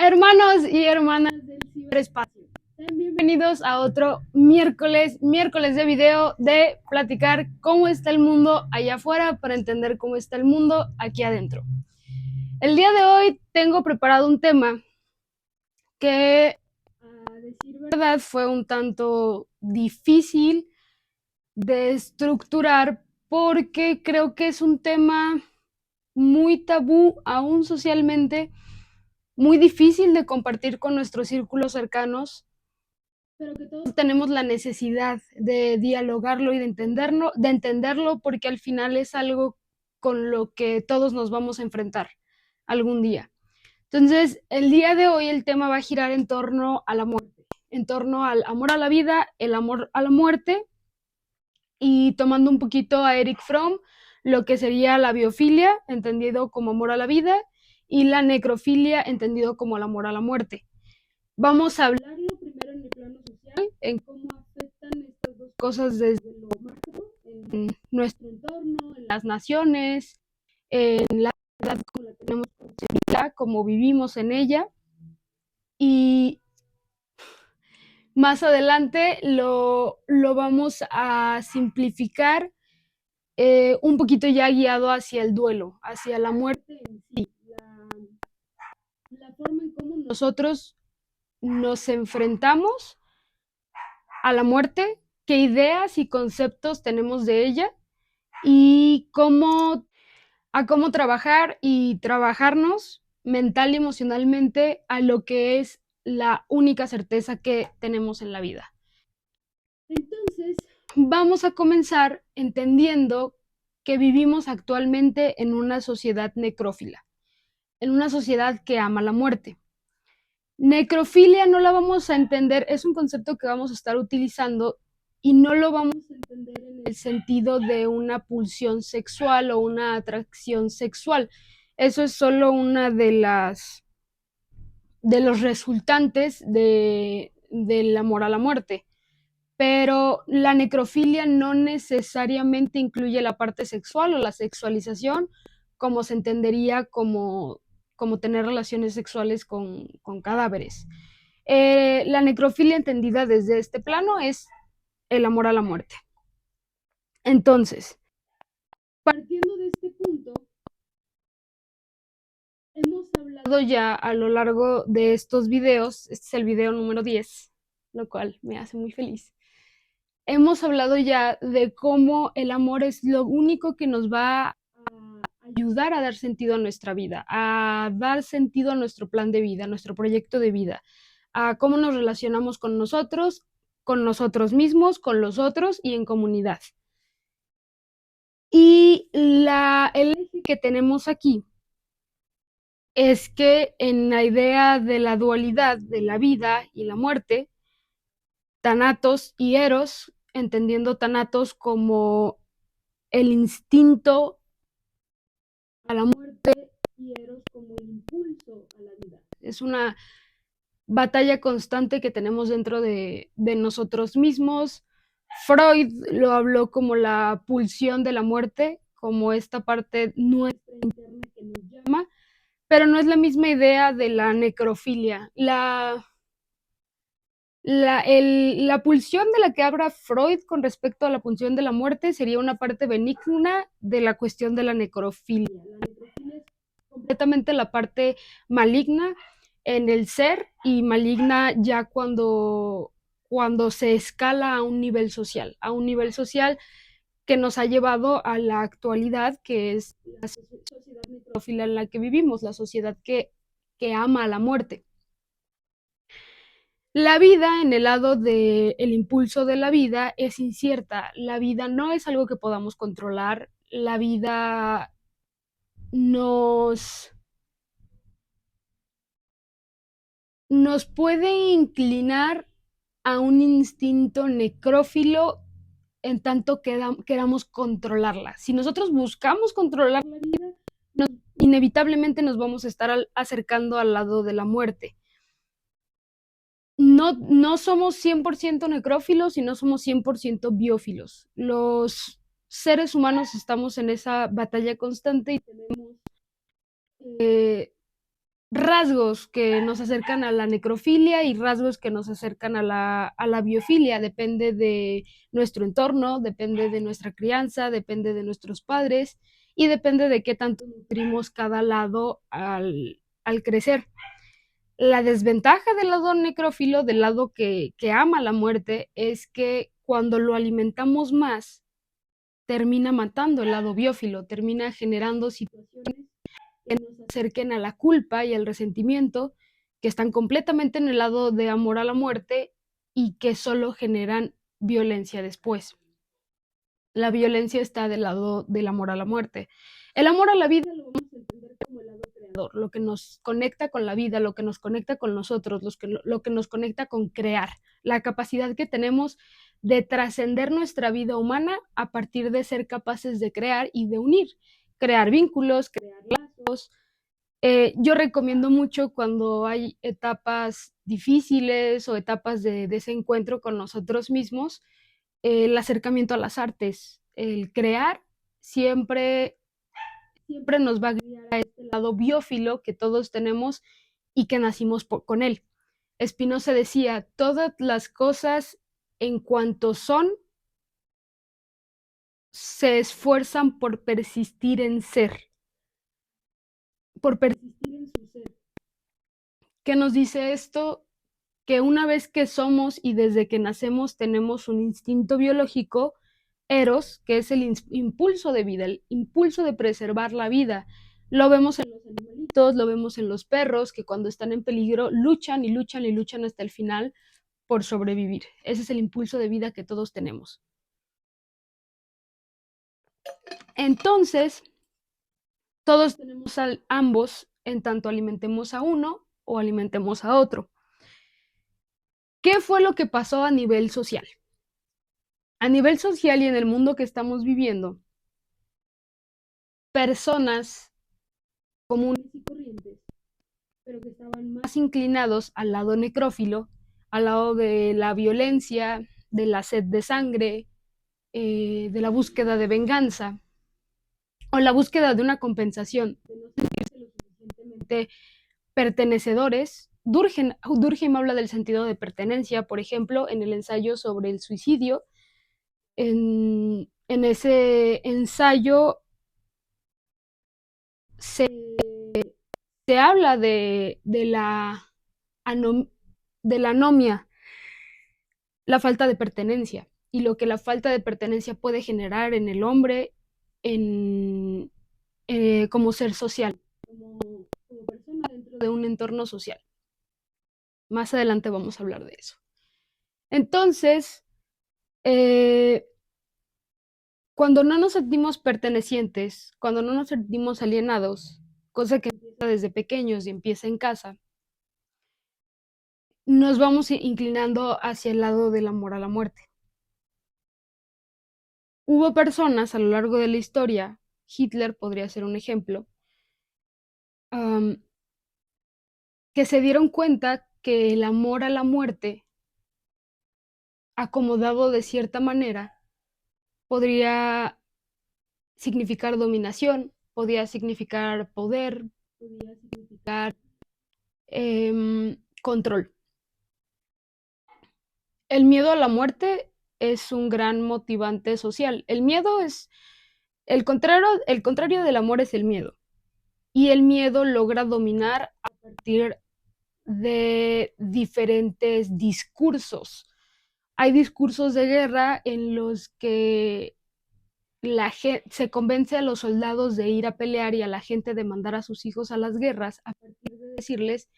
Hermanos y hermanas del ciberespacio, sean bienvenidos a otro miércoles de video de platicar cómo está el mundo allá afuera para entender cómo está el mundo aquí adentro. El día de hoy tengo preparado un tema que, a decir verdad, fue un tanto difícil de estructurar porque creo que es un tema muy tabú aún socialmente, muy difícil de compartir con nuestros círculos cercanos, pero que todos tenemos la necesidad de dialogarlo y de entenderlo porque al final es algo con lo que todos nos vamos a enfrentar algún día. Entonces, el día de hoy el tema va a girar en torno a la muerte, en torno al amor a la vida, el amor a la muerte, y tomando un poquito a Eric Fromm, lo que sería la biofilia, entendido como amor a la vida, y la necrofilia, entendido como el amor a la muerte. Vamos a hablarlo primero en el plano social, en cómo afectan estas dos cosas desde lo macro, en nuestro entorno, en las naciones, en la edad como la tenemos concebida, como vivimos en ella, y más adelante lo vamos a simplificar un poquito ya guiado hacia el duelo, hacia la muerte en sí, la forma en cómo nosotros nos enfrentamos a la muerte, qué ideas y conceptos tenemos de ella y cómo trabajar y trabajarnos mental y emocionalmente a lo que es la única certeza que tenemos en la vida. Entonces, vamos a comenzar entendiendo que vivimos actualmente en una sociedad necrófila, en una sociedad que ama la muerte. Necrofilia no la vamos a entender, es un concepto que vamos a estar utilizando y no lo vamos a entender en el sentido de una pulsión sexual o una atracción sexual. Eso es solo una de los resultantes del amor a la muerte. Pero la necrofilia no necesariamente incluye la parte sexual o la sexualización, como se entendería como tener relaciones sexuales con cadáveres. La necrofilia entendida desde este plano es el amor a la muerte. Entonces, partiendo de este punto, hemos hablado ya a lo largo de estos videos, este es el video número 10, lo cual me hace muy feliz. Hemos hablado ya de cómo el amor es lo único que nos va a ayudar a dar sentido a nuestra vida, a dar sentido a nuestro plan de vida, a nuestro proyecto de vida, a cómo nos relacionamos con nosotros mismos, con los otros y en comunidad. Y el eje que tenemos aquí es que en la idea de la dualidad de la vida y la muerte, Thanatos y Eros, entendiendo Thanatos como el instinto a la muerte y Eros como el impulso a la vida. Es una batalla constante que tenemos dentro de nosotros mismos. Freud lo habló como la pulsión de la muerte, como esta parte nuestra interna que nos llama, pero no es la misma idea de la necrofilia. La pulsión de la que habla Freud con respecto a la pulsión de la muerte sería una parte benigna de la cuestión de la necrofilia. La necrofilia es completamente la parte maligna en el ser y maligna ya cuando se escala a un nivel social que nos ha llevado a la actualidad, que es la sociedad necrófila en la que vivimos, la sociedad que ama a la muerte. La vida, en el lado del impulso de la vida, es incierta. La vida no es algo que podamos controlar. La vida nos, nos puede inclinar a un instinto necrófilo en tanto que queramos controlarla. Si nosotros buscamos controlar la vida, inevitablemente nos vamos a estar acercando al lado de la muerte. No somos 100% necrófilos y no somos 100% biófilos. Los seres humanos estamos en esa batalla constante y tenemos eh, rasgos que nos acercan a la necrofilia y rasgos que nos acercan a la biofilia. Depende de nuestro entorno, depende de nuestra crianza, depende de nuestros padres y depende de qué tanto nutrimos cada lado al crecer. La desventaja del lado necrófilo, del lado que ama la muerte, es que cuando lo alimentamos más, termina matando el lado biófilo, termina generando situaciones que nos acerquen a la culpa y al resentimiento, que están completamente en el lado de amor a la muerte y que solo generan violencia después. La violencia está del lado del amor a la muerte. El amor a la vida lo vamos a entender como el lado creador, lo que nos conecta con la vida, lo que nos conecta con nosotros, lo que nos conecta con crear, la capacidad que tenemos de trascender nuestra vida humana a partir de ser capaces de crear y de unir, crear vínculos, crear lazos. Yo recomiendo mucho cuando hay etapas difíciles o etapas de desencuentro con nosotros mismos, el acercamiento a las artes, el crear siempre, siempre nos va a guiar a este lado biófilo que todos tenemos y que nacimos con él. Spinoza decía, todas las cosas en cuanto son, se esfuerzan por persistir en ser, por persistir en su ser. ¿Qué nos dice esto? Que una vez que somos y desde que nacemos tenemos un instinto biológico, eros, que es el impulso de vida, el impulso de preservar la vida. Lo vemos en los animalitos, lo vemos en los perros, que cuando están en peligro luchan y luchan y luchan hasta el final por sobrevivir. Ese es el impulso de vida que todos tenemos. Entonces, todos tenemos ambos en tanto alimentemos a uno o alimentemos a otro. ¿Qué fue lo que pasó a nivel social? A nivel social y en el mundo que estamos viviendo, personas comunes y corrientes, pero que estaban más inclinados al lado necrófilo, al lado de la violencia, de la sed de sangre, de la búsqueda de venganza o la búsqueda de una compensación, de no sentirse lo suficientemente pertenecedores. Durkheim habla del sentido de pertenencia, por ejemplo, en el ensayo sobre el suicidio. En ese ensayo se, se habla anom, de la anomia, la falta de pertenencia, y lo que la falta de pertenencia puede generar en el hombre en, como ser social, como persona dentro de un entorno social. Más adelante vamos a hablar de eso. Entonces, eh, cuando no nos sentimos pertenecientes, cuando no nos sentimos alienados, cosa que empieza desde pequeños y empieza en casa, nos vamos inclinando hacia el lado del amor a la muerte. Hubo personas a lo largo de la historia, Hitler podría ser un ejemplo, um, que se dieron cuenta que el amor a la muerte, acomodado de cierta manera, podría significar dominación, podía significar poder, podía significar control. El miedo a la muerte es un gran motivante social. El miedo es el contrario del amor es el miedo. Y el miedo logra dominar a partir de diferentes discursos. Hay discursos de guerra en los que la gente se convence a los soldados de ir a pelear y a la gente de mandar a sus hijos a las guerras a partir de decirles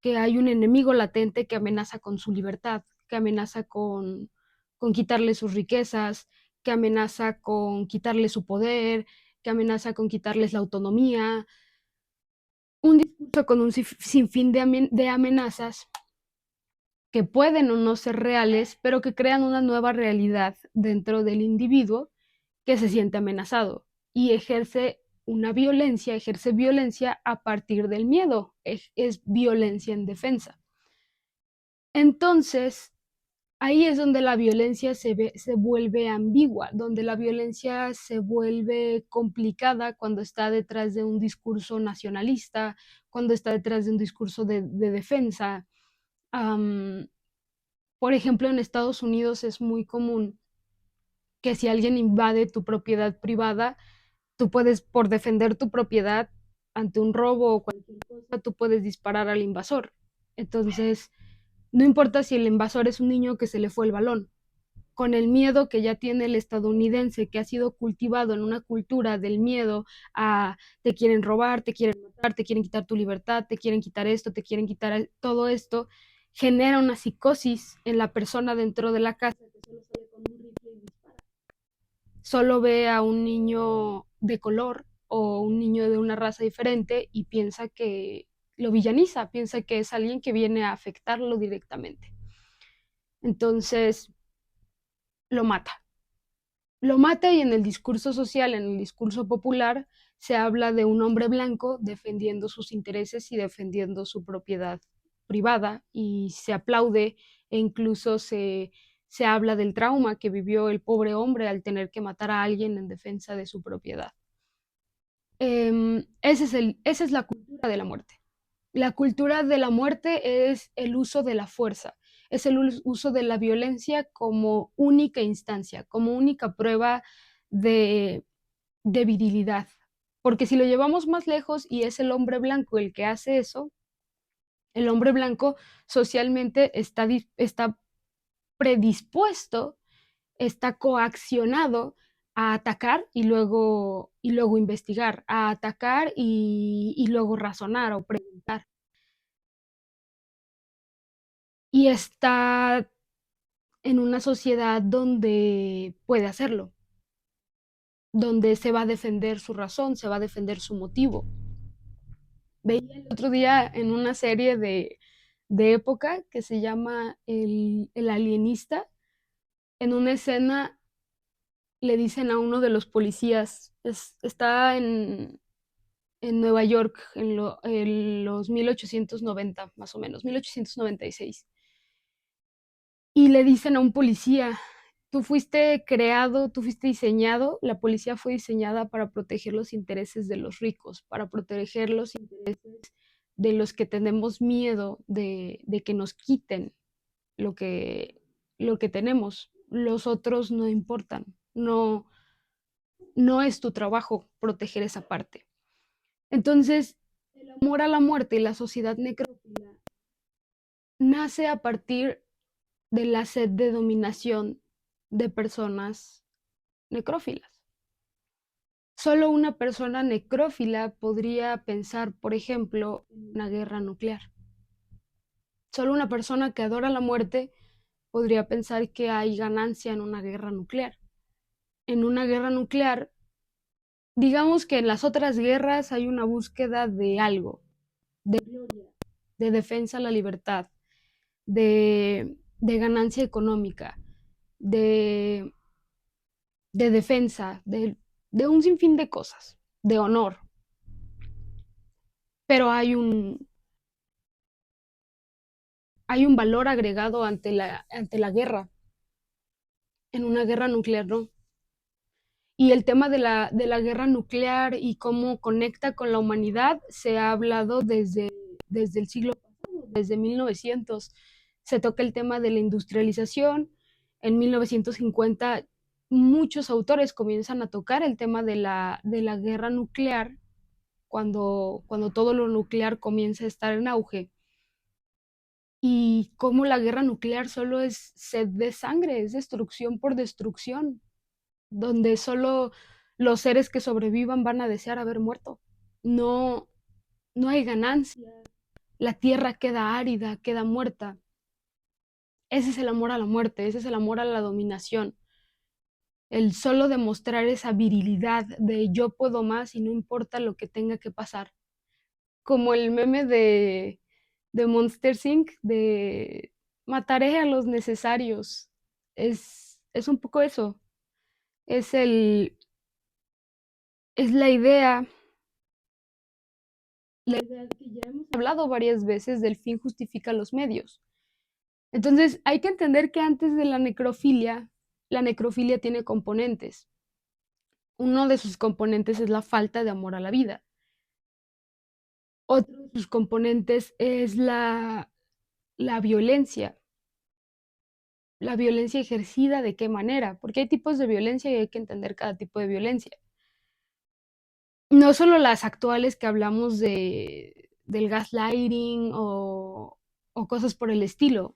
que hay un enemigo latente que amenaza con su libertad, que amenaza con quitarle sus riquezas, que amenaza con quitarle su poder, que amenaza con quitarles la autonomía. Un discurso con un sinfín de amenazas que pueden o no ser reales, pero que crean una nueva realidad dentro del individuo que se siente amenazado y ejerce violencia a partir del miedo, es violencia en defensa. Entonces, ahí es donde la violencia se vuelve ambigua, donde la violencia se vuelve complicada cuando está detrás de un discurso nacionalista, cuando está detrás de un discurso de defensa. Am, por ejemplo, en Estados Unidos es muy común que si alguien invade tu propiedad privada, tú puedes, por defender tu propiedad ante un robo o cualquier cosa, tú puedes disparar al invasor. Entonces, no importa si el invasor es un niño que se le fue el balón, con el miedo que ya tiene el estadounidense, que ha sido cultivado en una cultura del miedo a te quieren robar, te quieren matar, te quieren quitar tu libertad, te quieren quitar esto, te quieren quitar todo esto, genera una psicosis en la persona dentro de la casa que solo sale con un rifle y dispara. Solo ve a un niño de color o un niño de una raza diferente y piensa que lo villaniza, piensa que es alguien que viene a afectarlo directamente. Entonces lo mata. Lo mata y en el discurso social, en el discurso popular, se habla de un hombre blanco defendiendo sus intereses y defendiendo su propiedad privada y se aplaude e incluso se habla del trauma que vivió el pobre hombre al tener que matar a alguien en defensa de su propiedad. Esa es la cultura de la muerte. La cultura de la muerte es el uso de la fuerza, es el uso de la violencia como única instancia, como única prueba de, de virilidad. Porque si lo llevamos más lejos y es el hombre blanco el que hace eso, el hombre blanco socialmente está predispuesto, está coaccionado a atacar y luego investigar, a atacar y luego razonar o preguntar. Y está en una sociedad donde puede hacerlo, donde se va a defender su razón, se va a defender su motivo. Veía el otro día en una serie de época que se llama el Alienista, en una escena le dicen a uno de los policías, está en Nueva York en los 1890, más o menos, 1896, y le dicen a un policía, tú fuiste creado, tú fuiste diseñado, la policía fue diseñada para proteger los intereses de los ricos, para proteger los intereses de los que tenemos miedo de que nos quiten lo que, lo que tenemos. Los otros no importan, no es tu trabajo proteger esa parte. Entonces, el amor a la muerte y la sociedad necrófila nace a partir de la sed de dominación de personas necrófilas. Solo una persona necrófila podría pensar, por ejemplo, en una guerra nuclear. Solo una persona que adora la muerte podría pensar que hay ganancia en una guerra nuclear. En una guerra nuclear, digamos que en las otras guerras hay una búsqueda de algo, de gloria, de defensa a la libertad, de ganancia económica, de, de defensa, de un sinfín de cosas, de honor. Pero hay un valor agregado ante la guerra. En una guerra nuclear no. Y el tema de la guerra nuclear y cómo conecta con la humanidad se ha hablado desde el siglo pasado, desde 1900. Se toca el tema de la industrialización. En 1950 muchos autores comienzan a tocar el tema de la guerra nuclear cuando todo lo nuclear comienza a estar en auge. Y cómo la guerra nuclear solo es sed de sangre, es destrucción por destrucción, donde solo los seres que sobrevivan van a desear haber muerto. No, no hay ganancia, la tierra queda árida, queda muerta. Ese es el amor a la muerte, ese es el amor a la dominación. El solo demostrar esa virilidad de yo puedo más y no importa lo que tenga que pasar. Como el meme de Monster Inc. de mataré a los necesarios. Es un poco eso. Es es la idea que ya hemos hablado varias veces del fin justifica los medios. Entonces, hay que entender que antes de la necrofilia tiene componentes. Uno de sus componentes es la falta de amor a la vida. Otro de sus componentes es la violencia. La violencia ejercida, ¿de qué manera? Porque hay tipos de violencia y hay que entender cada tipo de violencia. No solo las actuales que hablamos del gaslighting o cosas por el estilo.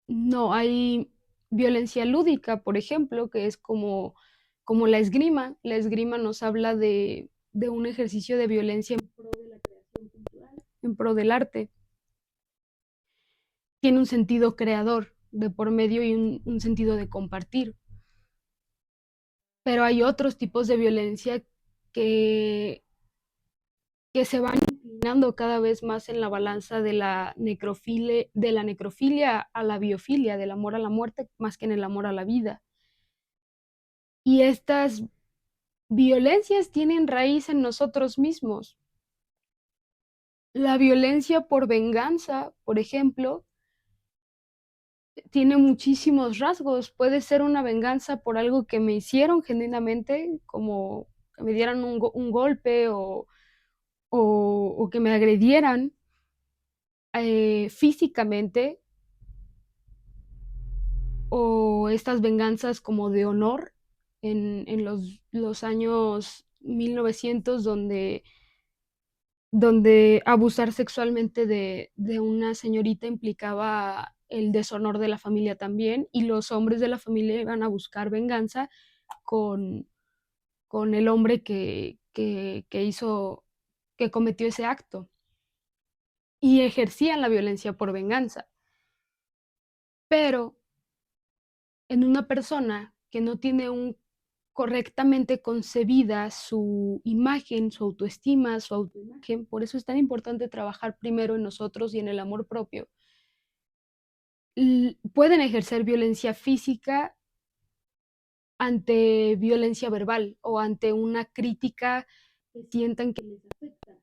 No, hay violencia lúdica, por ejemplo, que es como la esgrima. La esgrima nos habla de un ejercicio de violencia en pro de la creación cultural, en pro del arte. Tiene un sentido creador de por medio y un sentido de compartir. Pero hay otros tipos de violencia que, que se van inclinando cada vez más en la balanza de la necrofilia a la biofilia, del amor a la muerte, más que en el amor a la vida. Y estas violencias tienen raíz en nosotros mismos. La violencia por venganza, por ejemplo, tiene muchísimos rasgos. Puede ser una venganza por algo que me hicieron genuinamente, como que me dieran un golpe o que me agredieran físicamente, o estas venganzas como de honor en los años 1900, donde abusar sexualmente de una señorita implicaba el deshonor de la familia también, y los hombres de la familia iban a buscar venganza con, con el hombre que cometió ese acto, y ejercían la violencia por venganza. Pero en una persona que no tiene correctamente concebida su imagen, su autoestima, su autoimagen, por eso es tan importante trabajar primero en nosotros y en el amor propio. Pueden ejercer violencia física ante violencia verbal o ante una crítica que sientan que les afecta.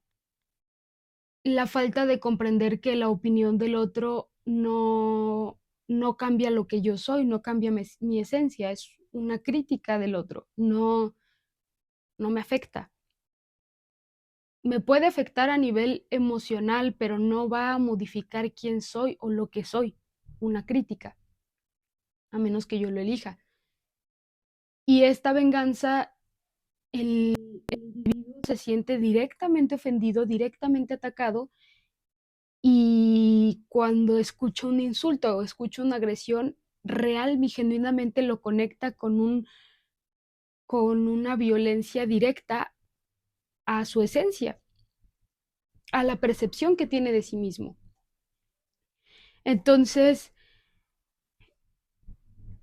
La falta de comprender que la opinión del otro no cambia lo que yo soy, no cambia mi esencia, es una crítica del otro, no me afecta. Me puede afectar a nivel emocional, pero no va a modificar quién soy o lo que soy, una crítica, a menos que yo lo elija. Y esta venganza, el individuo se siente directamente ofendido, directamente atacado, y cuando escucho un insulto o escucho una agresión real y genuinamente lo conecta con una violencia directa a su esencia, a la percepción que tiene de sí mismo. Entonces,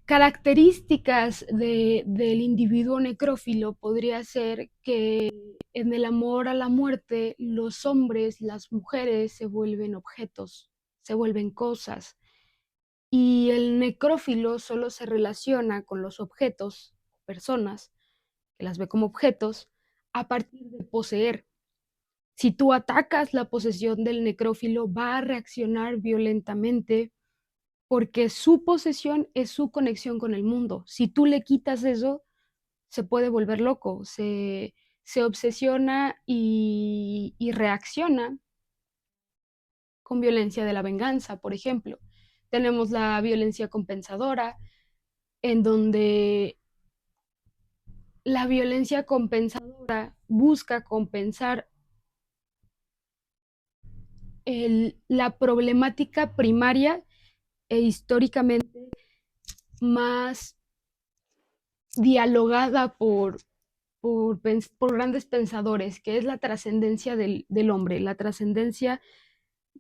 características del individuo necrófilo podría ser que en el amor a la muerte los hombres, las mujeres se vuelven objetos, se vuelven cosas, y el necrófilo solo se relaciona con los objetos, personas, que las ve como objetos, a partir de poseer. Si tú atacas la posesión del necrófilo, va a reaccionar violentamente porque su posesión es su conexión con el mundo. Si tú le quitas eso, se puede volver loco, se obsesiona y reacciona con violencia de la venganza, por ejemplo. Tenemos la violencia compensadora, en donde la violencia compensadora busca compensar la problemática primaria e históricamente más dialogada por grandes pensadores, que es la trascendencia del hombre, la trascendencia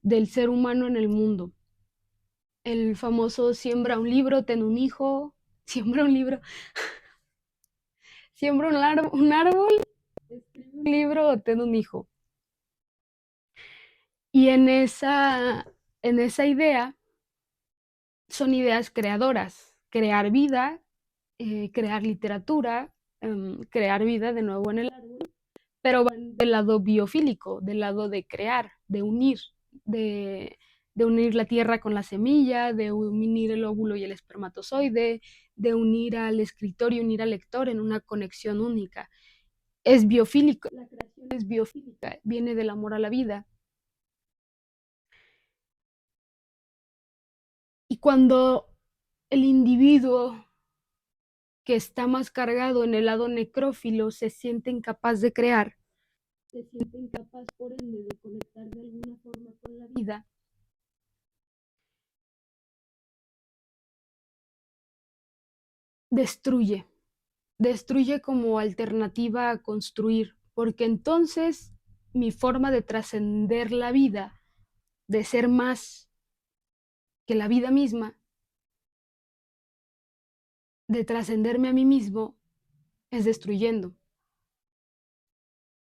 del ser humano en el mundo. El famoso siembra un libro, ten un hijo, siembra un libro, siembra un árbol, escribe un libro o ten un hijo. Y en esa idea son ideas creadoras, crear vida, crear literatura, crear vida de nuevo en el árbol, pero van del lado biofílico, del lado de crear, de unir, de, de unir la tierra con la semilla, de unir el óvulo y el espermatozoide, de unir al escritor y unir al lector en una conexión única. Es biofílico, la creación es biofílica, viene del amor a la vida. Y cuando el individuo que está más cargado en el lado necrófilo se siente incapaz de crear, se siente incapaz por ende de conectar de alguna forma con la vida, destruye, destruye como alternativa a construir, porque entonces mi forma de trascender la vida, de ser más que la vida misma, de trascenderme a mí mismo, es destruyendo.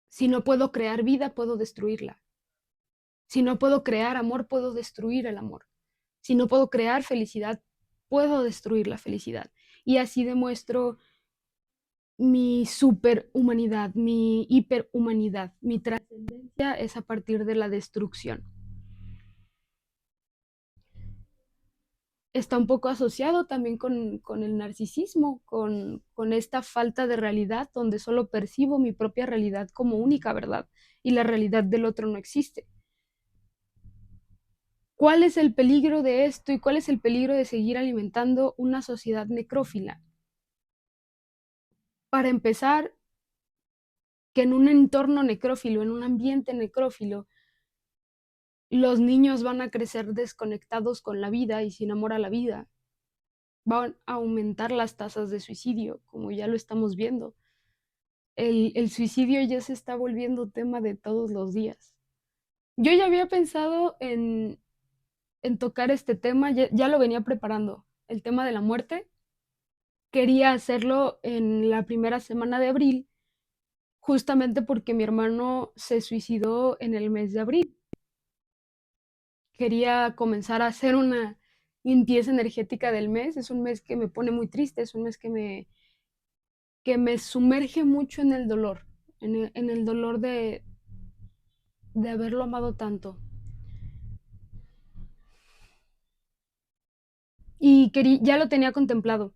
Si no puedo crear vida, puedo destruirla. Si no puedo crear amor, puedo destruir el amor. Si no puedo crear felicidad, puedo destruir la felicidad. Y así demuestro mi superhumanidad, mi hiperhumanidad, mi trascendencia es a partir de la destrucción. Está un poco asociado también con el narcisismo, con esta falta de realidad donde solo percibo mi propia realidad como única verdad y la realidad del otro no existe. ¿Cuál es el peligro de esto y cuál es el peligro de seguir alimentando una sociedad necrófila? Para empezar, que en un entorno necrófilo, en un ambiente necrófilo, los niños van a crecer desconectados con la vida y sin amor a la vida. Van a aumentar las tasas de suicidio, como ya lo estamos viendo. El suicidio ya se está volviendo tema de todos los días. Yo ya había pensado en tocar este tema, ya lo venía preparando, el tema de la muerte. Quería hacerlo en la primera semana de abril, justamente porque mi hermano se suicidó en el mes de abril. Quería comenzar a hacer una limpieza energética del mes. Es un mes que me pone muy triste, es un mes que me sumerge mucho en el dolor, en el dolor de haberlo amado tanto. Y ya lo tenía contemplado.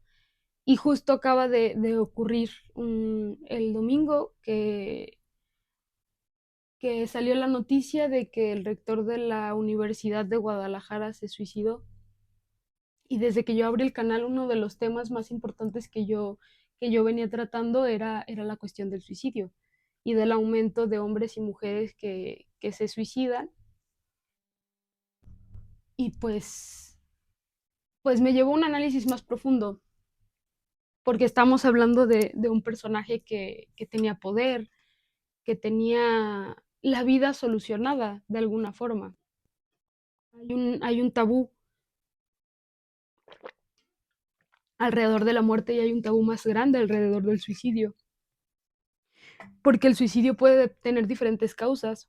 Y justo acaba de ocurrir el domingo que salió la noticia de que el rector de la Universidad de Guadalajara se suicidó. Y desde que yo abrí el canal, uno de los temas más importantes que yo venía tratando era la cuestión del suicidio y del aumento de hombres y mujeres que se suicidan. Y pues me llevó a un análisis más profundo, porque estamos hablando de un personaje que tenía poder, que tenía la vida solucionada de alguna forma. Hay un tabú alrededor de la muerte y hay un tabú más grande alrededor del suicidio, porque el suicidio puede tener diferentes causas,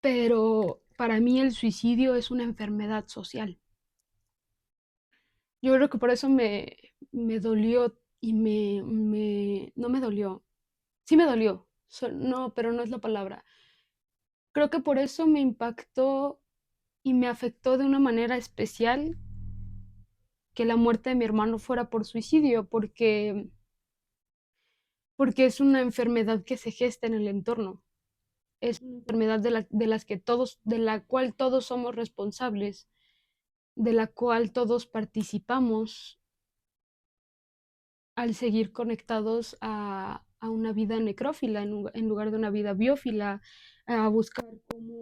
pero para mí el suicidio es una enfermedad social. Yo creo que por eso me dolió y no me dolió, sí me dolió, no, pero no es la palabra. Creo que por eso me impactó y me afectó de una manera especial que la muerte de mi hermano fuera por suicidio, porque es una enfermedad que se gesta en el entorno. Es una enfermedad de la cual todos somos responsables, de la cual todos participamos al seguir conectados a una vida necrófila en lugar de una vida biófila, a buscar cómo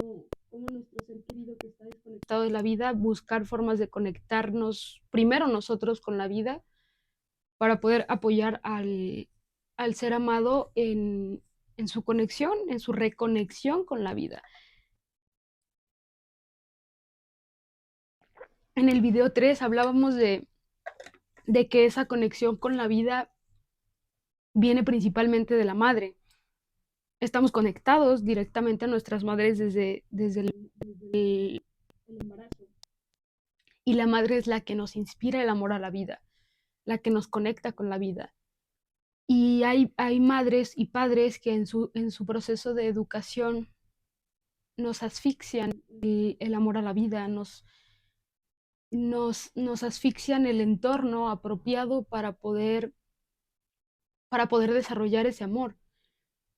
nuestro ser querido que está desconectado de la vida, buscar formas de conectarnos primero nosotros con la vida para poder apoyar al ser amado en su conexión, en su reconexión con la vida. En el video 3 hablábamos de que esa conexión con la vida viene principalmente de la madre. Estamos conectados directamente a nuestras madres desde el embarazo. Y la madre es la que nos inspira el amor a la vida, la que nos conecta con la vida. Y hay madres y padres que en su proceso de educación nos asfixian el amor a la vida, nos asfixian el entorno apropiado para poder desarrollar ese amor,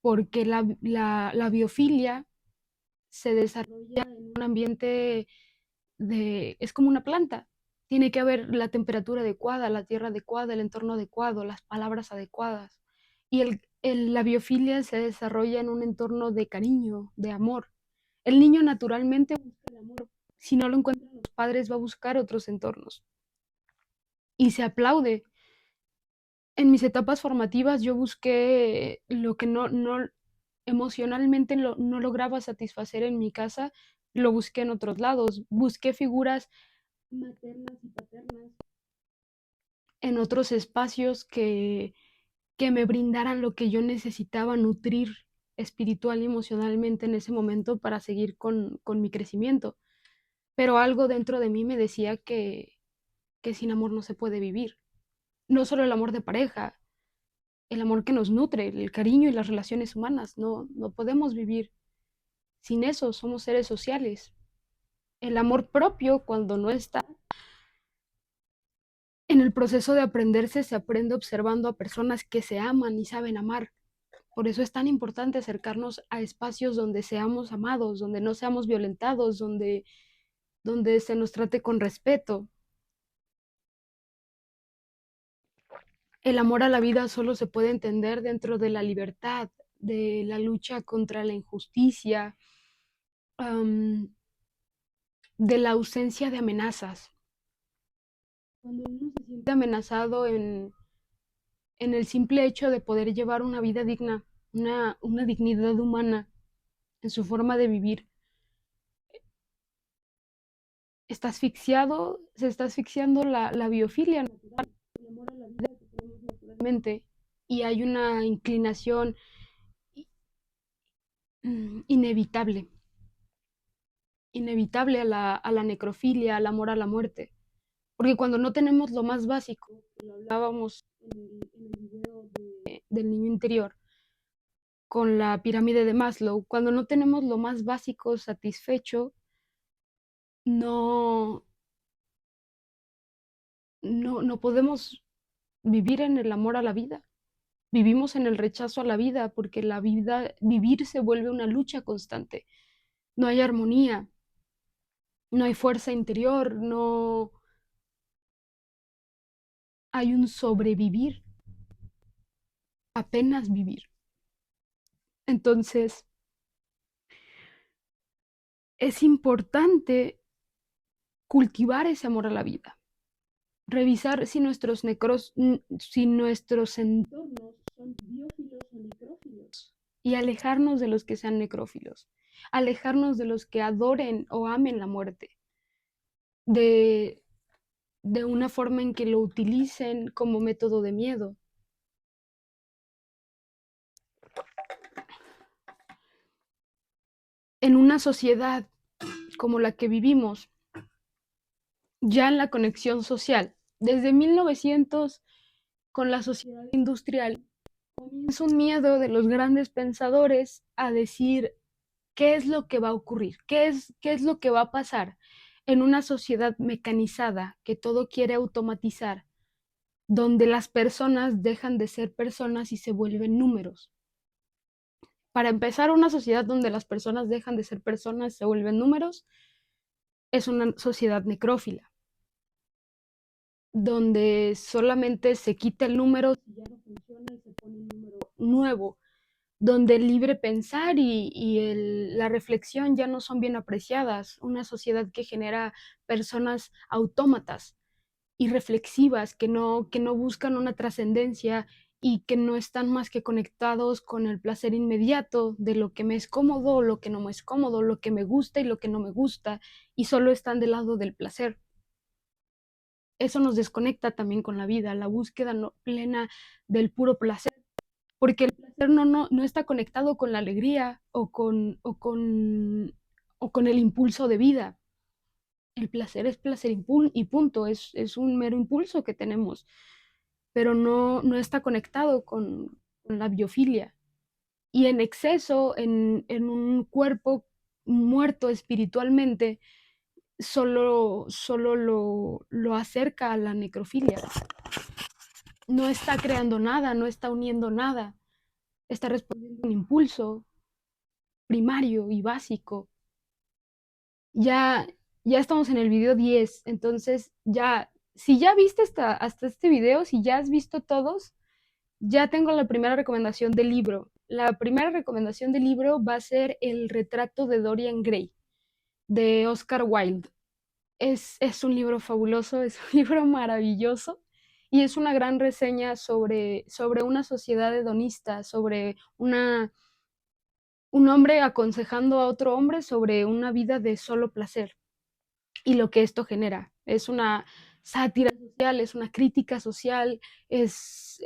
porque la biofilia se desarrolla en un ambiente es como una planta. Tiene que haber la temperatura adecuada, la tierra adecuada, el entorno adecuado, las palabras adecuadas. Y la biofilia se desarrolla en un entorno de cariño, de amor. El niño naturalmente busca el amor. Si no lo encuentran los padres, va a buscar otros entornos. Y se aplaude. En mis etapas formativas yo busqué lo que no emocionalmente no lograba satisfacer en mi casa, lo busqué en otros lados. Busqué figuras maternas y paternas en otros espacios que me brindaran lo que yo necesitaba nutrir espiritual y emocionalmente en ese momento para seguir con mi crecimiento. Pero algo dentro de mí me decía que sin amor no se puede vivir. No solo el amor de pareja, el amor que nos nutre, el cariño y las relaciones humanas. No podemos vivir sin eso, somos seres sociales. El amor propio, cuando no está en el proceso de aprenderse, se aprende observando a personas que se aman y saben amar. Por eso es tan importante acercarnos a espacios donde seamos amados, donde no seamos violentados, donde se nos trate con respeto. El amor a la vida solo se puede entender dentro de la libertad, de la lucha contra la injusticia, am, de la ausencia de amenazas. Cuando uno se siente amenazado en el simple hecho de poder llevar una vida digna, una dignidad humana en su forma de vivir, está asfixiado, se está asfixiando la biofilia natural, el amor a la vida que tenemos naturalmente, y hay una inclinación inevitable, inevitable a la necrofilia, al amor a la muerte. Porque cuando no tenemos lo más básico, que lo hablábamos en el video del niño interior, con la pirámide de Maslow, cuando no tenemos lo más básico satisfecho, no, no podemos vivir en el amor a la vida. Vivimos en el rechazo a la vida porque la vida, vivir se vuelve una lucha constante. No hay armonía, no hay fuerza interior, no hay un sobrevivir, apenas vivir. Entonces, es importante cultivar ese amor a la vida, revisar si nuestros entornos son biófilos o necrófilos y alejarnos de los que sean necrófilos, alejarnos de los que adoren o amen la muerte, de, de una forma en que lo utilicen como método de miedo. En una sociedad como la que vivimos, ya en la conexión social, desde 1900, con la sociedad industrial, comienza un miedo de los grandes pensadores a decir qué es lo que va a ocurrir, qué es lo que va a pasar en una sociedad mecanizada que todo quiere automatizar, donde las personas dejan de ser personas y se vuelven números. Para empezar, una sociedad donde las personas dejan de ser personas y se vuelven números es una sociedad necrófila, donde solamente se quita el número si ya no funciona y se pone un número nuevo, donde el libre pensar la reflexión ya no son bien apreciadas, una sociedad que genera personas autómatas y reflexivas que no buscan una trascendencia y que no están más que conectados con el placer inmediato de lo que me es cómodo, lo que no me es cómodo, lo que me gusta y lo que no me gusta, y solo están del lado del placer. Eso nos desconecta también con la vida, la búsqueda plena del puro placer, porque el placer no está conectado con la alegría o con el impulso de vida. El placer es placer y punto, es un mero impulso que tenemos, pero no está conectado con la biofilia. Y en exceso, en un cuerpo muerto espiritualmente, solo lo acerca a la necrofilia. No está creando nada, no está uniendo nada, está respondiendo a un impulso primario y básico. Ya, ya estamos en el video 10, entonces ya, si ya viste hasta este video, si ya has visto todos, ya tengo la primera recomendación del libro. La primera recomendación del libro va a ser El retrato de Dorian Gray, de Oscar Wilde. Es un libro fabuloso, es un libro maravilloso y es una gran reseña sobre una sociedad hedonista, sobre un hombre aconsejando a otro hombre sobre una vida de solo placer y lo que esto genera. Es una sátira social, es una crítica social, es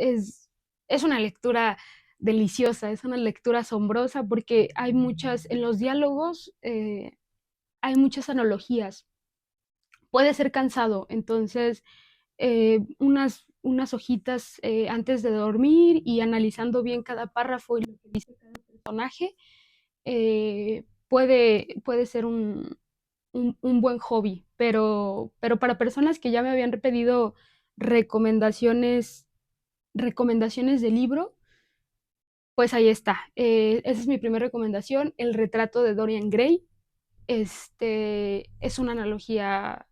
una lectura deliciosa, es una lectura asombrosa porque hay muchas, en los diálogos hay muchas analogías. Puede ser cansado, entonces unas hojitas antes de dormir y analizando bien cada párrafo y lo que dice cada personaje, puede ser un buen hobby, pero para personas que ya me habían pedido recomendaciones, recomendaciones de libro, pues ahí está. Esa es mi primera recomendación, El retrato de Dorian Gray. Es una analogía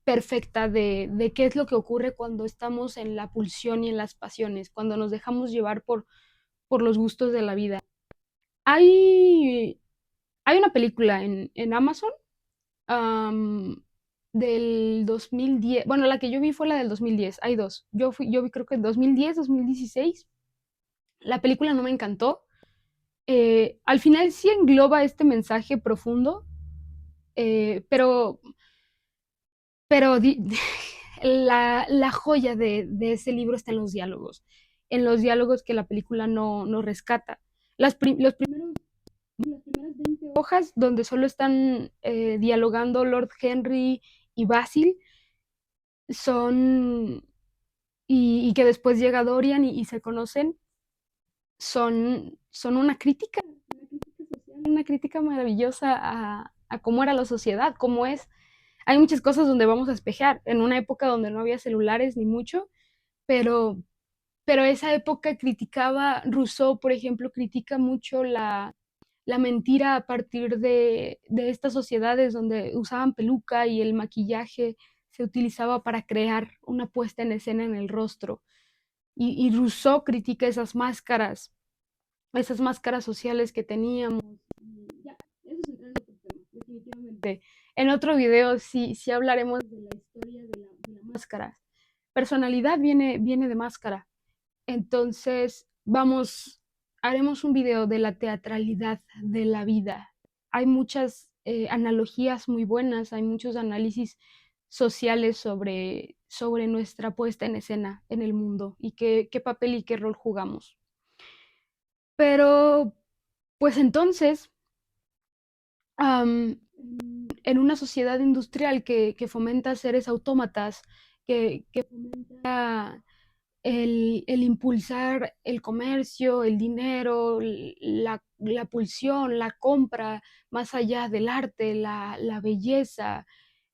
perfecta de qué es lo que ocurre cuando estamos en la pulsión y en las pasiones, cuando nos dejamos llevar por los gustos de la vida. Hay, hay una película en Amazon am, del 2010. Bueno, la que yo vi fue la del 2010. Hay dos. Yo vi creo que en 2010, 2016. La película no me encantó. Al final sí engloba este mensaje profundo, pero la joya de ese libro está en los diálogos que la película no rescata. Los primeros, las primeras 20 hojas donde solo están dialogando Lord Henry y Basil son, y que después llega Dorian y se conocen, son una crítica social, una crítica maravillosa a cómo era la sociedad, cómo es. Hay muchas cosas donde vamos a espejar, en una época donde no había celulares ni mucho, pero, pero esa época criticaba, Rousseau, por ejemplo, critica mucho la mentira a partir de estas sociedades donde usaban peluca y el maquillaje se utilizaba para crear una puesta en escena en el rostro. Y Rousseau critica esas máscaras sociales que teníamos. Ya, eso es entrar en otro tema, definitivamente. En otro video sí hablaremos de la historia de la máscara. Personalidad viene de máscara. Entonces, haremos un video de la teatralidad de la vida. Hay muchas analogías muy buenas, hay muchos análisis sociales sobre nuestra puesta en escena en el mundo y qué papel y qué rol jugamos. Pero, pues entonces, am, en una sociedad industrial que fomenta seres autómatas, que fomenta el impulsar el comercio, el dinero, la pulsión, la compra, más allá del arte, la belleza,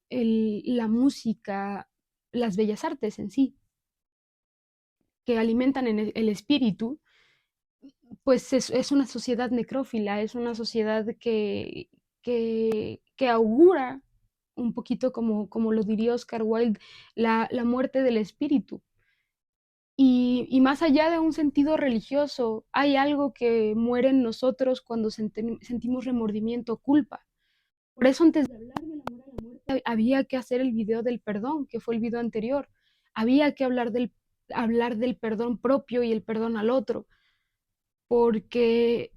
la música, las bellas artes en sí, que alimentan en el espíritu, pues es una sociedad necrófila, es una sociedad que augura un poquito como lo diría Oscar Wilde, la muerte del espíritu. Y más allá de un sentido religioso, hay algo que muere en nosotros cuando sentimos remordimiento o culpa. Por eso antes de hablar del amor a la muerte, había que hacer el video del perdón, que fue el video anterior. Había que hablar del perdón propio y el perdón al otro, porque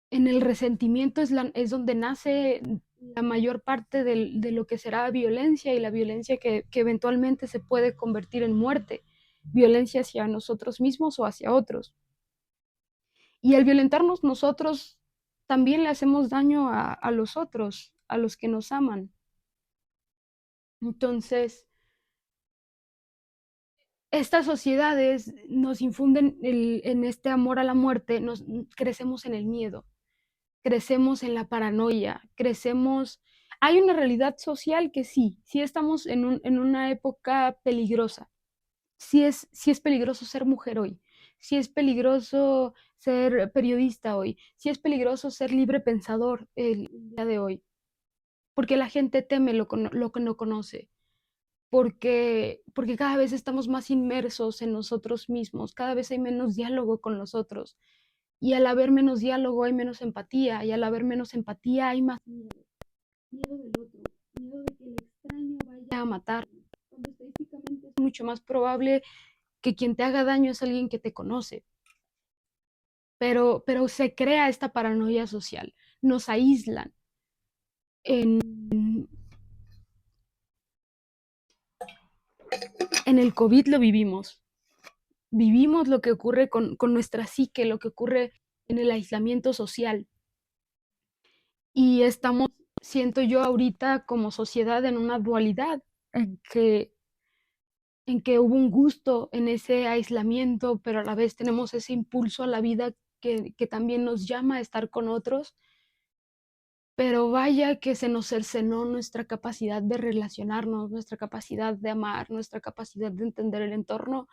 en el resentimiento es donde nace la mayor parte de lo que será violencia y la violencia que eventualmente se puede convertir en muerte, violencia hacia nosotros mismos o hacia otros. Y al violentarnos nosotros, también le hacemos daño a los otros, a los que nos aman. Entonces, estas sociedades nos infunden en este amor a la muerte, crecemos en el miedo. crecemos en la paranoia, crecemos... Hay una realidad social que sí estamos en una época peligrosa. Sí es peligroso ser mujer hoy, sí es peligroso ser periodista hoy, sí es peligroso ser libre pensador el día de hoy, porque la gente teme lo que no conoce, porque cada vez estamos más inmersos en nosotros mismos, cada vez hay menos diálogo con los otros, y al haber menos diálogo hay menos empatía, y al haber menos empatía hay más miedo, miedo del otro, miedo de que el extraño vaya a matar, cuando estadísticamente es mucho más probable que quien te haga daño es alguien que te conoce, pero se crea esta paranoia social, nos aíslan. En, en el COVID lo vivimos lo que ocurre con nuestra psique, lo que ocurre en el aislamiento social. Y estamos, siento yo ahorita como sociedad, en una dualidad en que, en que hubo un gusto en ese aislamiento, pero a la vez tenemos ese impulso a la vida que también nos llama a estar con otros. Pero vaya que se nos cercenó nuestra capacidad de relacionarnos, nuestra capacidad de amar, nuestra capacidad de entender el entorno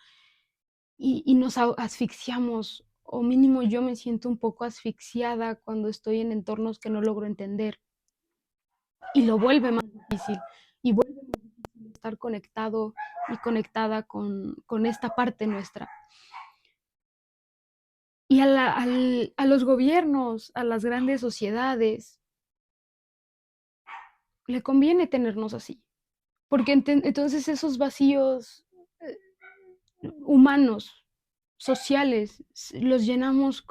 y nos asfixiamos, o mínimo yo me siento un poco asfixiada cuando estoy en entornos que no logro entender y lo vuelve más difícil y vuelve más difícil estar conectado y conectada con esta parte nuestra. Y a los gobiernos, a las grandes sociedades, le conviene tenernos así. Porque entonces esos vacíos humanos, sociales, los llenamos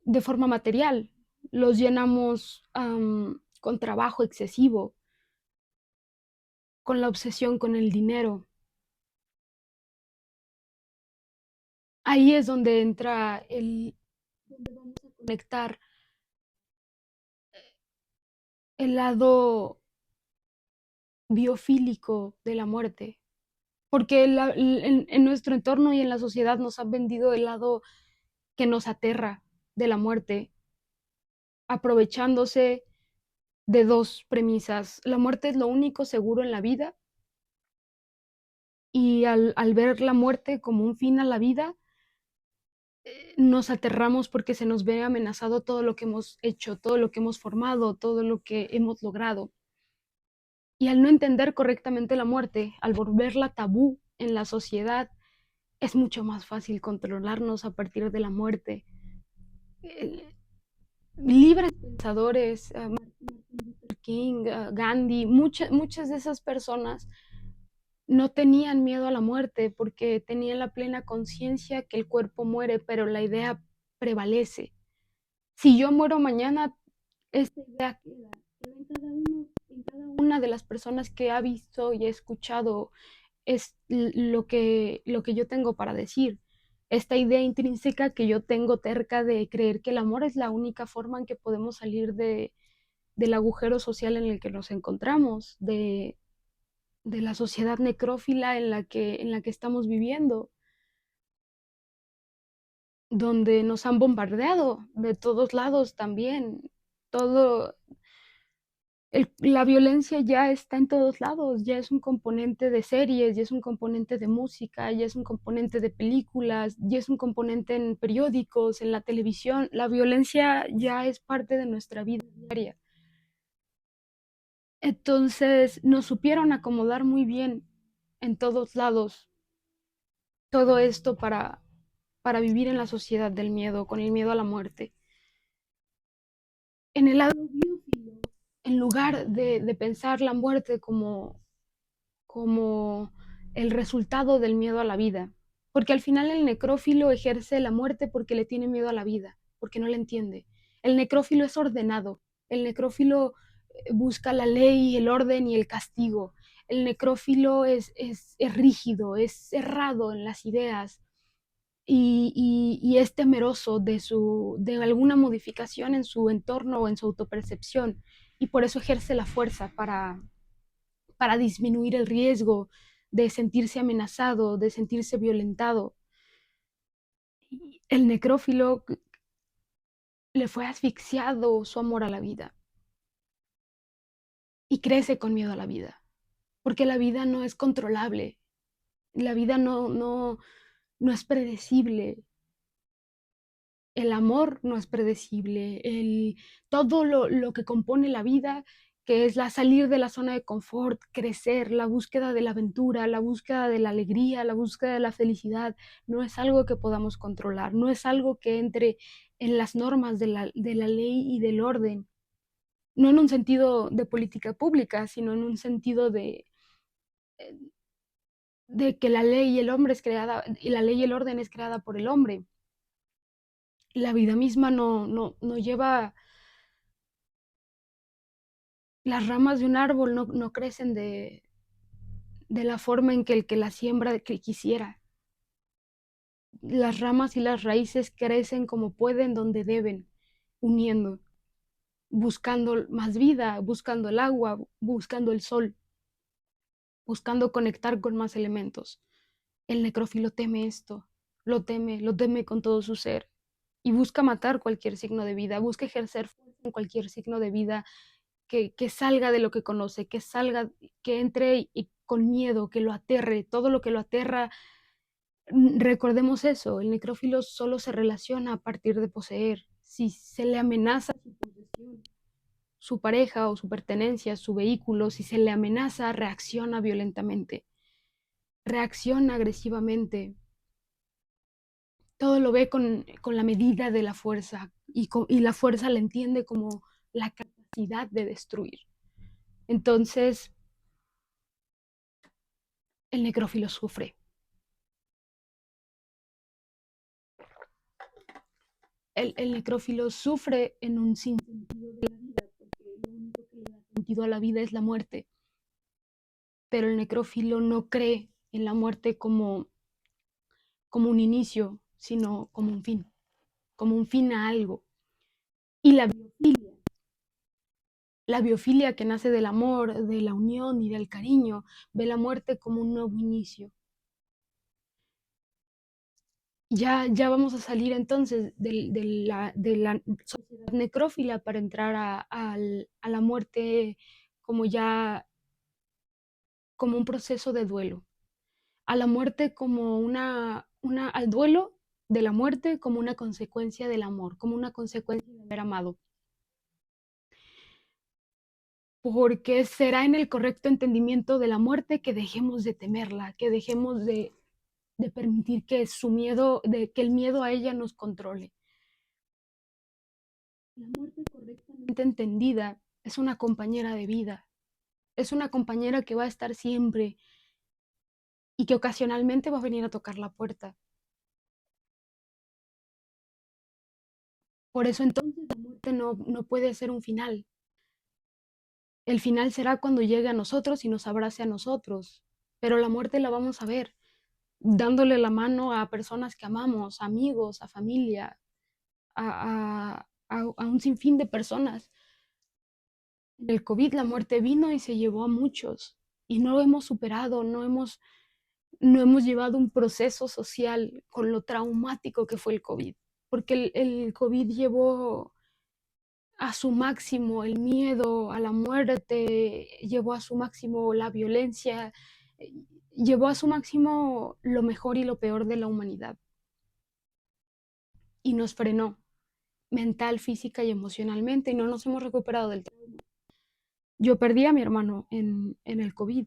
de forma material, los llenamos con trabajo excesivo, con la obsesión con el dinero. Ahí es donde entra donde vamos a conectar el lado biofílico de la muerte. Porque en nuestro entorno y en la sociedad nos han vendido el lado que nos aterra de la muerte, aprovechándose de dos premisas. La muerte es lo único seguro en la vida y al ver la muerte como un fin a la vida, nos aterramos porque se nos ve amenazado todo lo que hemos hecho, todo lo que hemos formado, todo lo que hemos logrado. Y al no entender correctamente la muerte, al volverla tabú en la sociedad, es mucho más fácil controlarnos a partir de la muerte. Eh, Libres pensadores, Martin Luther King, Gandhi, muchas de esas personas no tenían miedo a la muerte porque tenían la plena conciencia que el cuerpo muere, pero la idea prevalece. Si yo muero mañana, esta idea queda en cada una de las personas que ha visto y ha escuchado es lo que yo tengo para decir. Esta idea intrínseca que yo tengo terca de creer que el amor es la única forma en que podemos salir del agujero social en el que nos encontramos, de la sociedad necrófila en la que estamos viviendo, donde nos han bombardeado de todos lados también. Todo, la violencia ya está en todos lados, ya es un componente de series, ya es un componente de música, ya es un componente de películas, ya es un componente en periódicos, en la televisión. La violencia ya es parte de nuestra vida diaria. Entonces nos supieron acomodar muy bien en todos lados todo esto para vivir en la sociedad del miedo, con el miedo a la muerte. En el lado biófilo, en lugar de pensar la muerte como el resultado del miedo a la vida, porque al final el necrófilo ejerce la muerte porque le tiene miedo a la vida, porque no la entiende. El necrófilo es ordenado, el necrófilo busca la ley, el orden y el castigo. El necrófilo es rígido, es cerrado en las ideas, y es temeroso de alguna modificación en su entorno o en su autopercepción, y por eso ejerce la fuerza para disminuir el riesgo de sentirse amenazado, de sentirse violentado. El necrófilo le fue asfixiado su amor a la vida y crece con miedo a la vida, porque la vida no es controlable, la vida no es predecible, el amor no es predecible, todo lo que compone la vida, que es la salir de la zona de confort, crecer, la búsqueda de la aventura, la búsqueda de la alegría, la búsqueda de la felicidad, no es algo que podamos controlar, no es algo que entre en las normas de la ley y del orden, no en un sentido de política pública, sino en un sentido de que la ley y el hombre es creada, y la ley y el orden es creada por el hombre. La vida misma no lleva, las ramas de un árbol no crecen de la forma en que el que la siembra que quisiera. Las ramas y las raíces crecen como pueden, donde deben, uniendo, buscando más vida, buscando el agua, buscando el sol, buscando conectar con más elementos. El necrófilo teme esto, lo teme con todo su ser y busca matar cualquier signo de vida, busca ejercer fuerza en cualquier signo de vida que salga de lo que conoce, que salga, que entre y con miedo, que lo aterre, todo lo que lo aterra. Recordemos eso, el necrófilo solo se relaciona a partir de poseer. Si se le amenaza su posesión, su pareja o su pertenencia, su vehículo, si se le amenaza, reacciona violentamente, reacciona agresivamente, todo lo ve con la medida de la fuerza y la fuerza la entiende como la capacidad de destruir. Entonces, el necrófilo sufre. El necrófilo sufre en un sinsentido de la vida, porque lo único que le da sentido a la vida es la muerte. Pero el necrófilo no cree en la muerte como un inicio, sino como un fin a algo. Y la biofilia que nace del amor, de la unión y del cariño, ve la muerte como un nuevo inicio. Ya vamos a salir entonces de la sociedad necrófila para entrar a la muerte como ya como un proceso de duelo, a la muerte como al duelo de la muerte como una consecuencia del amor, como una consecuencia de haber amado. Porque será en el correcto entendimiento de la muerte que dejemos de temerla, que dejemos de permitir que su miedo, que el miedo a ella nos controle. La muerte correctamente entendida es una compañera de vida, es una compañera que va a estar siempre y que ocasionalmente va a venir a tocar la puerta. Por eso entonces la muerte no puede ser un final. El final será cuando llegue a nosotros y nos abrace a nosotros, pero la muerte la vamos a ver, dándole la mano a personas que amamos, a amigos, a familia, a un sinfín de personas. En el COVID la muerte vino y se llevó a muchos y no lo hemos superado, no hemos llevado un proceso social con lo traumático que fue el COVID, porque el COVID llevó a su máximo el miedo a la muerte, llevó a su máximo la violencia, eh, llevó a su máximo lo mejor y lo peor de la humanidad y nos frenó mental, física y emocionalmente y no nos hemos recuperado del trauma. Yo perdí a mi hermano en el COVID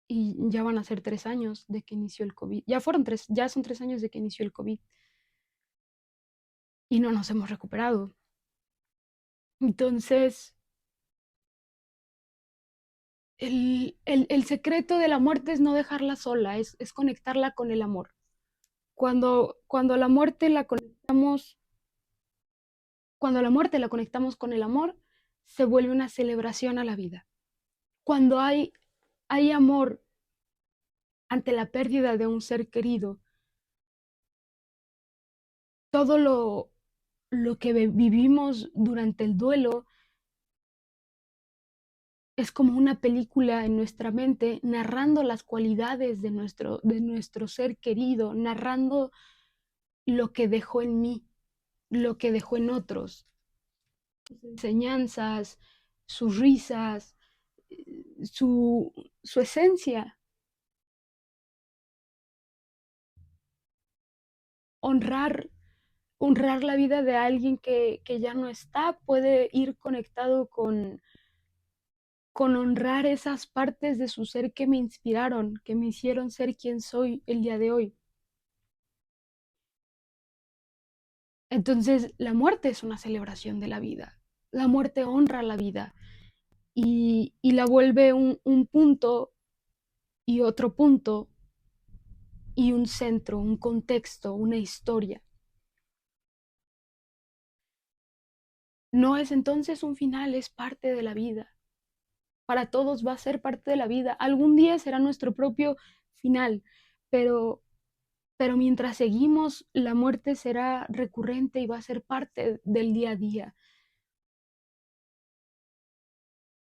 y ya van a ser 3 años de que inició el COVID. Ya son 3 años de que inició el COVID y no nos hemos recuperado. Entonces, el secreto de la muerte es no dejarla sola, es conectarla con el amor. Cuando la muerte la conectamos, cuando la muerte la conectamos con el amor, se vuelve una celebración a la vida. Cuando hay amor ante la pérdida de un ser querido, todo lo que vivimos durante el duelo es como una película en nuestra mente narrando las cualidades de nuestro ser querido, narrando lo que dejó en mí, lo que dejó en otros, sus enseñanzas, sus risas, su, su esencia. Honrar, honrar la vida de alguien que ya no está puede ir conectado con honrar esas partes de su ser que me inspiraron, que me hicieron ser quien soy el día de hoy. Entonces, la muerte es una celebración de la vida. La muerte honra la vida y la vuelve un punto y otro punto y un centro, un contexto, una historia. No es entonces un final, es parte de la vida. Para todos va a ser parte de la vida. Algún día será nuestro propio final, pero, pero mientras seguimos, la muerte será recurrente y va a ser parte del día a día.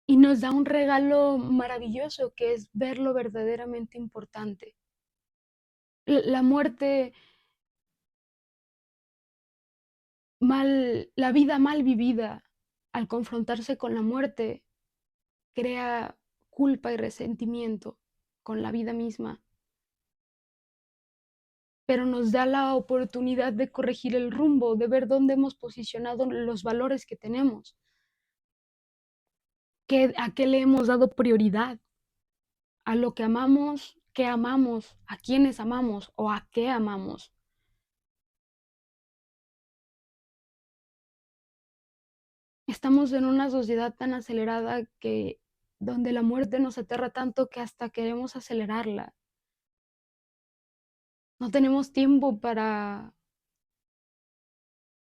Y nos da un regalo maravilloso que es ver lo verdaderamente importante. La muerte la vida mal vivida, al confrontarse con la muerte, crea culpa y resentimiento con la vida misma, pero nos da la oportunidad de corregir el rumbo, de ver dónde hemos posicionado los valores que tenemos, a qué le hemos dado prioridad, a lo que amamos, qué amamos, a quiénes amamos o a qué amamos. Estamos en una sociedad tan acelerada que donde la muerte nos aterra tanto que hasta queremos acelerarla. No tenemos tiempo para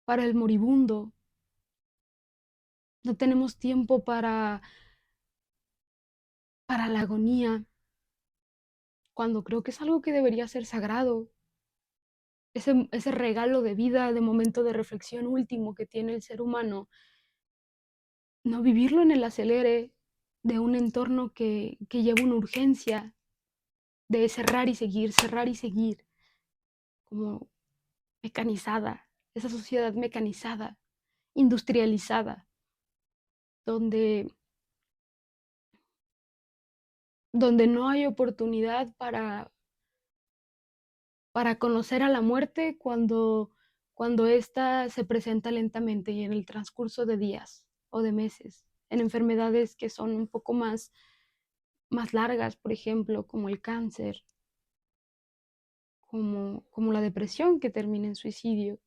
el moribundo, no tenemos tiempo para la agonía, cuando creo que es algo que debería ser sagrado, ese regalo de vida, de momento de reflexión último que tiene el ser humano, no vivirlo en el acelere de un entorno que lleva una urgencia de cerrar y seguir, como mecanizada, esa sociedad mecanizada, industrializada, donde, donde no hay oportunidad para conocer a la muerte cuando ésta se presenta lentamente y en el transcurso de días o de meses, en enfermedades que son un poco más largas, por ejemplo, como el cáncer, como la depresión que termina en suicidio.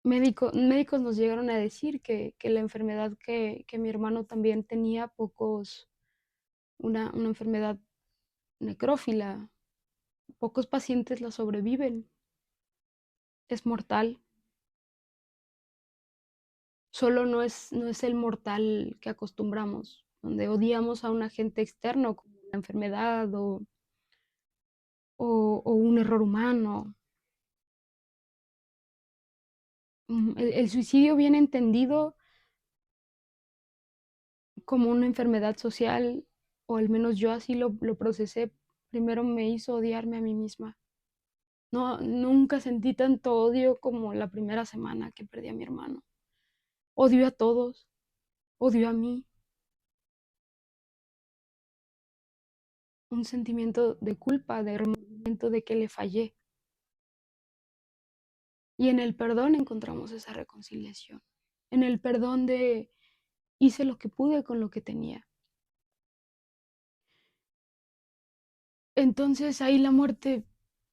Médicos nos llegaron a decir que la enfermedad que mi hermano también tenía, una enfermedad necrófila, pocos pacientes la sobreviven, es mortal. Solo no es el mortal que acostumbramos, donde odiamos a un agente externo como la enfermedad o un error humano. El suicidio bien entendido como una enfermedad social, o al menos yo así lo procesé, primero me hizo odiarme a mí misma. No, nunca sentí tanto odio como la primera semana que perdí a mi hermano. Odio a todos, odio a mí, un sentimiento de culpa, de remordimiento de que le fallé. Y en el perdón encontramos esa reconciliación. En el perdón de hice lo que pude con lo que tenía. Entonces ahí la muerte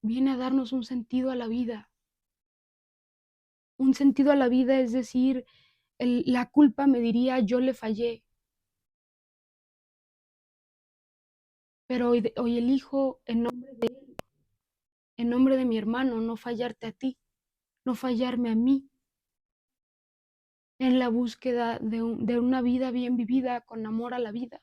viene a darnos un sentido a la vida. Un sentido a la vida es decir, la culpa me diría yo le fallé, pero hoy elijo en nombre de él, en nombre de mi hermano, no fallarte a ti, no fallarme a mí, en la búsqueda de una vida bien vivida con amor a la vida.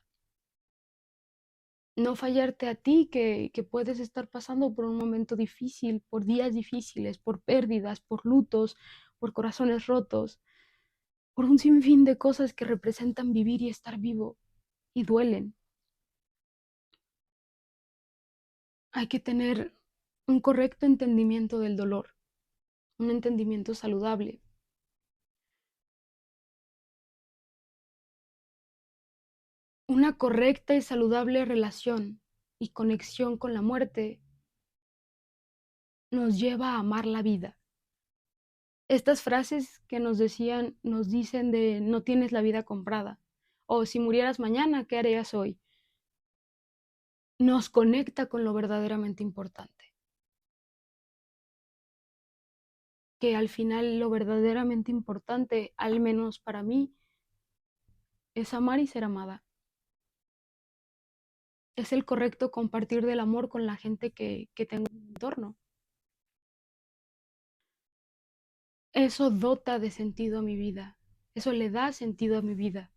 No fallarte a ti que puedes estar pasando por un momento difícil, por días difíciles, por pérdidas, por lutos, por corazones rotos, por un sinfín de cosas que representan vivir y estar vivo y duelen. Hay que tener un correcto entendimiento del dolor. un entendimiento saludable. Una correcta y saludable relación y conexión con la muerte nos lleva a amar la vida. Estas frases que nos decían, nos dicen de no tienes la vida comprada, o si murieras mañana, ¿qué harías hoy? Nos conecta con lo verdaderamente importante. Que al final lo verdaderamente importante, al menos para mí, es amar y ser amada. Es el correcto compartir del amor con la gente que tengo en mi entorno. Eso dota de sentido a mi vida. Eso le da sentido a mi vida.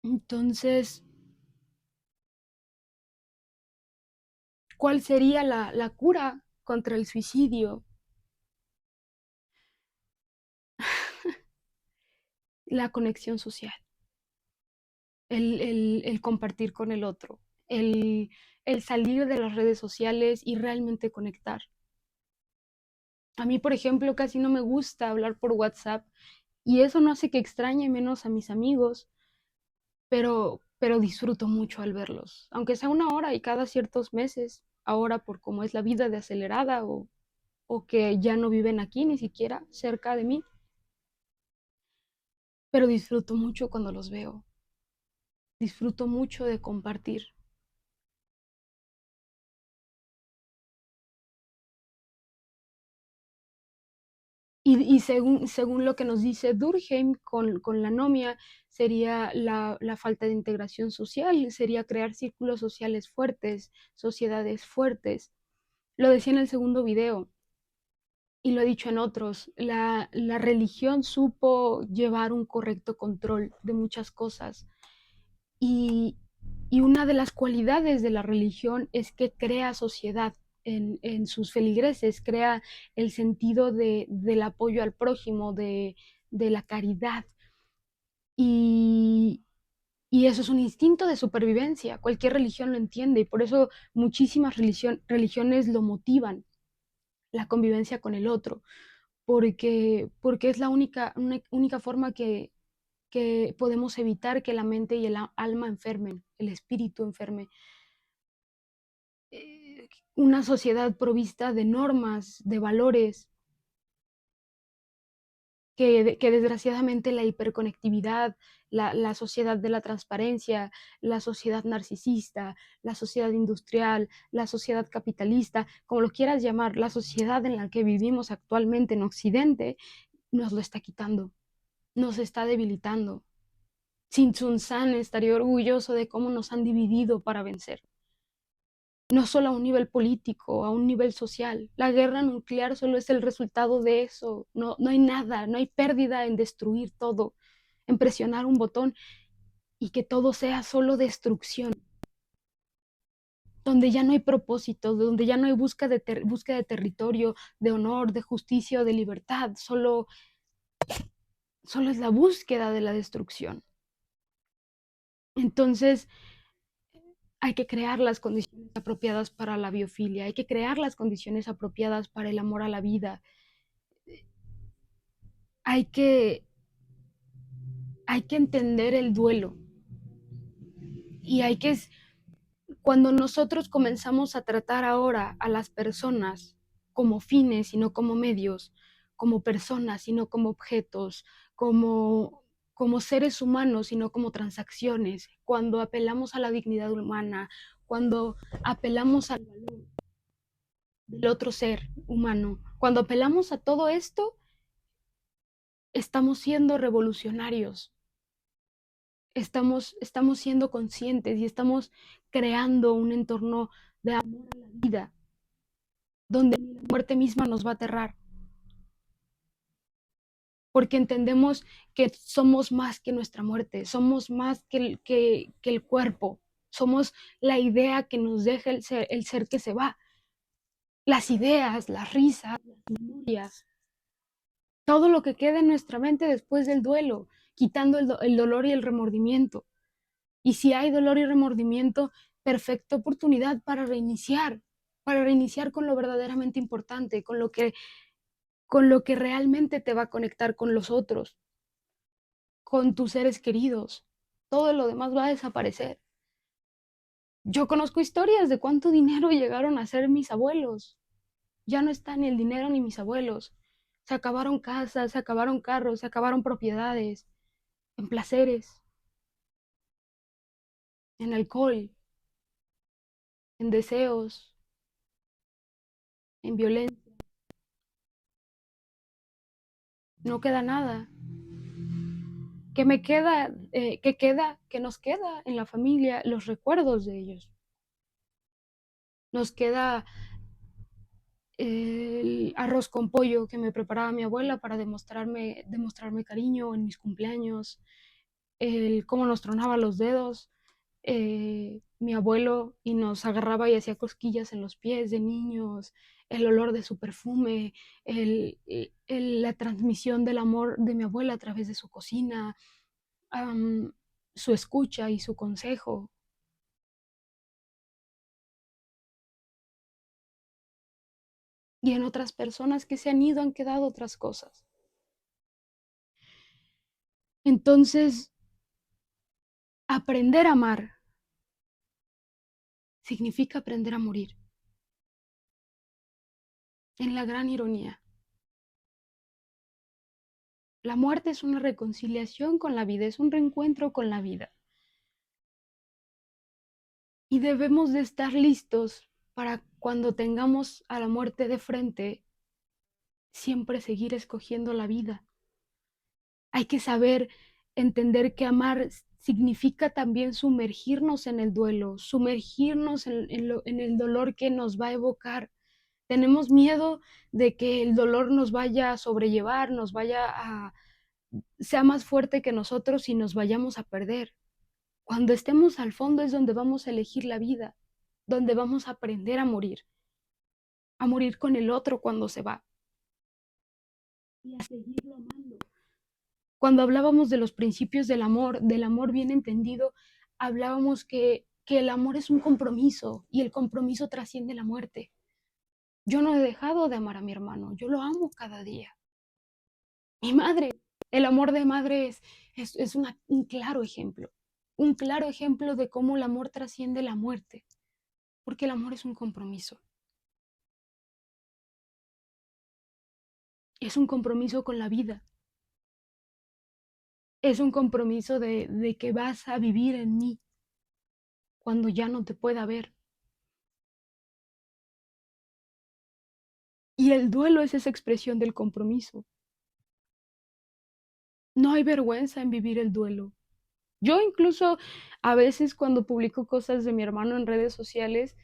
Entonces, ¿cuál sería la cura contra el suicidio? La conexión social, el compartir con el otro, el salir de las redes sociales y realmente conectar. A mí, por ejemplo, casi no me gusta hablar por WhatsApp y eso no hace que extrañe menos a mis amigos, pero disfruto mucho al verlos, aunque sea una hora y cada ciertos meses, ahora por cómo es la vida de acelerada o que ya no viven aquí ni siquiera cerca de mí, pero disfruto mucho cuando los veo, disfruto mucho de compartir. Y según lo que nos dice Durkheim con la anomia, sería la falta de integración social, sería crear círculos sociales fuertes, sociedades fuertes. Lo decía en el segundo video y lo he dicho en otros, la religión supo llevar un correcto control de muchas cosas y, y una de las cualidades de la religión es que crea sociedad en sus feligreses, crea el sentido del apoyo al prójimo, de la caridad. Y, y eso es un instinto de supervivencia. Cualquier religión lo entiende y por eso muchísimas religiones lo motivan, la convivencia con el otro, porque es la única forma que podemos evitar que la mente y el alma enfermen, el espíritu enferme. Una sociedad provista de normas, de valores, que desgraciadamente la hiperconectividad, la sociedad de la transparencia, la sociedad narcisista, la sociedad industrial, la sociedad capitalista, como lo quieras llamar, la sociedad en la que vivimos actualmente en Occidente, nos lo está quitando, nos está debilitando. Sin Tsun San estaría orgulloso de cómo nos han dividido para vencer. No solo a un nivel político, a un nivel social. La guerra nuclear solo es el resultado de eso. No, no hay nada, no hay pérdida en destruir todo, en presionar un botón y que todo sea solo destrucción, donde ya no hay propósito, donde ya no hay búsqueda de territorio, de honor, de justicia o de libertad, solo es la búsqueda de la destrucción. Entonces, hay que crear las condiciones apropiadas para la biofilia, hay que crear las condiciones apropiadas para el amor a la vida, hay que, hay que entender el duelo y hay que, cuando nosotros comenzamos a tratar ahora a las personas como fines y no como medios, como personas y no como objetos, como seres humanos y no como transacciones, cuando apelamos a la dignidad humana, cuando apelamos al valor del otro ser humano. Cuando apelamos a todo esto, estamos siendo revolucionarios, estamos siendo conscientes y estamos creando un entorno de amor a la vida, donde la muerte misma nos va a aterrar, porque entendemos que somos más que nuestra muerte, somos más que el cuerpo, somos la idea que nos deja el ser que se va, las ideas, las risas, las memorias, todo lo que queda en nuestra mente después del duelo, quitando el dolor y el remordimiento. Y si hay dolor y remordimiento, perfecta oportunidad para reiniciar, para reiniciar con lo verdaderamente importante, con lo que realmente te va a conectar con los otros, con tus seres queridos. Todo lo demás va a desaparecer. Yo conozco historias de cuánto dinero llegaron a hacer mis abuelos. Ya no está ni el dinero ni mis abuelos. Se acabaron casas, se acabaron carros, se acabaron propiedades, en placeres, en alcohol, en deseos, en violencia. No queda nada. ¿Qué me queda? ¿Qué queda? ¿Qué nos queda en la familia? Los recuerdos de ellos. Nos queda el arroz con pollo que me preparaba mi abuela para demostrarme cariño en mis cumpleaños, el cómo nos tronaba los dedos, mi abuelo y nos agarraba y hacía cosquillas en los pies de niños, el olor de su perfume, la transmisión del amor de mi abuela a través de su cocina, am, su escucha y su consejo. Y en otras personas que se han ido han quedado otras cosas. Entonces, aprender a amar significa aprender a morir, en la gran ironía. La muerte es una reconciliación con la vida, es un reencuentro con la vida. Y debemos de estar listos para cuando tengamos a la muerte de frente, siempre seguir escogiendo la vida. Hay que saber entender que amar significa también sumergirnos en el duelo, sumergirnos en el dolor que nos va a evocar. Tenemos miedo de que el dolor nos vaya a sobrellevar, sea más fuerte que nosotros y nos vayamos a perder. Cuando estemos al fondo es donde vamos a elegir la vida, donde vamos a aprender a morir con el otro cuando se va y a seguirlo amando. Cuando hablábamos de los principios del amor bien entendido, hablábamos que el amor es un compromiso y el compromiso trasciende la muerte. Yo no he dejado de amar a mi hermano, yo lo amo cada día. Mi madre, el amor de madre es un claro ejemplo de cómo el amor trasciende la muerte, porque el amor es un compromiso. Es un compromiso con la vida, es un compromiso de que vas a vivir en mí cuando ya no te pueda ver. Y el duelo es esa expresión del compromiso. No hay vergüenza en vivir el duelo. Yo incluso a veces cuando publico cosas de mi hermano en redes sociales,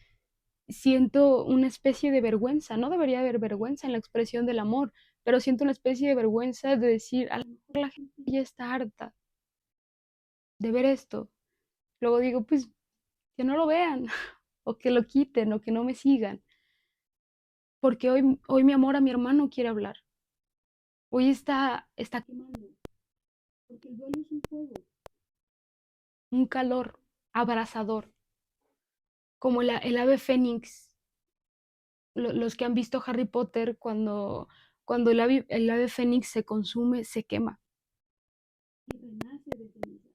siento una especie de vergüenza. No debería haber vergüenza en la expresión del amor, pero siento una especie de vergüenza de decir, a lo mejor la gente ya está harta de ver esto. Luego digo, pues que no lo vean, o que lo quiten, o que no me sigan, porque hoy mi amor a mi hermano quiere hablar. Hoy está quemando, porque el duelo es un fuego, un calor abrasador, como el ave fénix. Los que han visto Harry Potter, cuando el ave fénix se consume, se quema y renace de ceniza.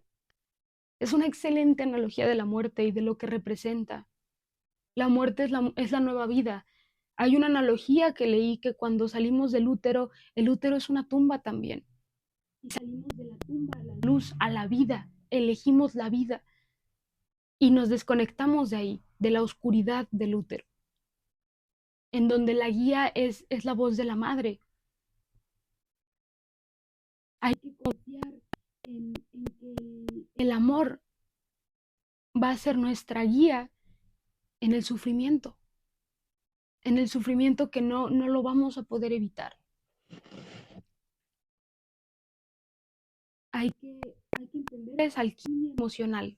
Es una excelente analogía de la muerte y de lo que representa. La muerte es la nueva vida. Hay una analogía que leí que cuando salimos del útero, el útero es una tumba también. Y salimos de la tumba a la luz, a la vida, elegimos la vida y nos desconectamos de ahí, de la oscuridad del útero, en donde la guía es la voz de la madre. Hay que confiar en que el amor va a ser nuestra guía en en el sufrimiento que no lo vamos a poder evitar. Hay que, hay que entender esa alquimia emocional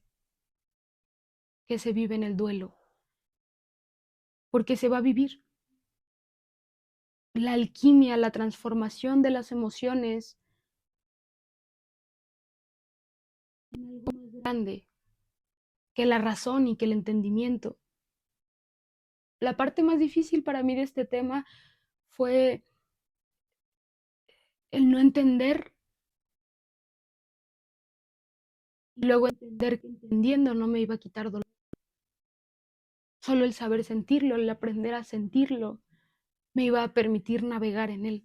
que se vive en el duelo, porque se va a vivir. La alquimia, la transformación de las emociones en algo más grande que la razón y que el entendimiento. La parte más difícil para mí de este tema fue el no entender y luego entender que entendiendo no me iba a quitar dolor. Solo el saber sentirlo, el aprender a sentirlo, me iba a permitir navegar en él.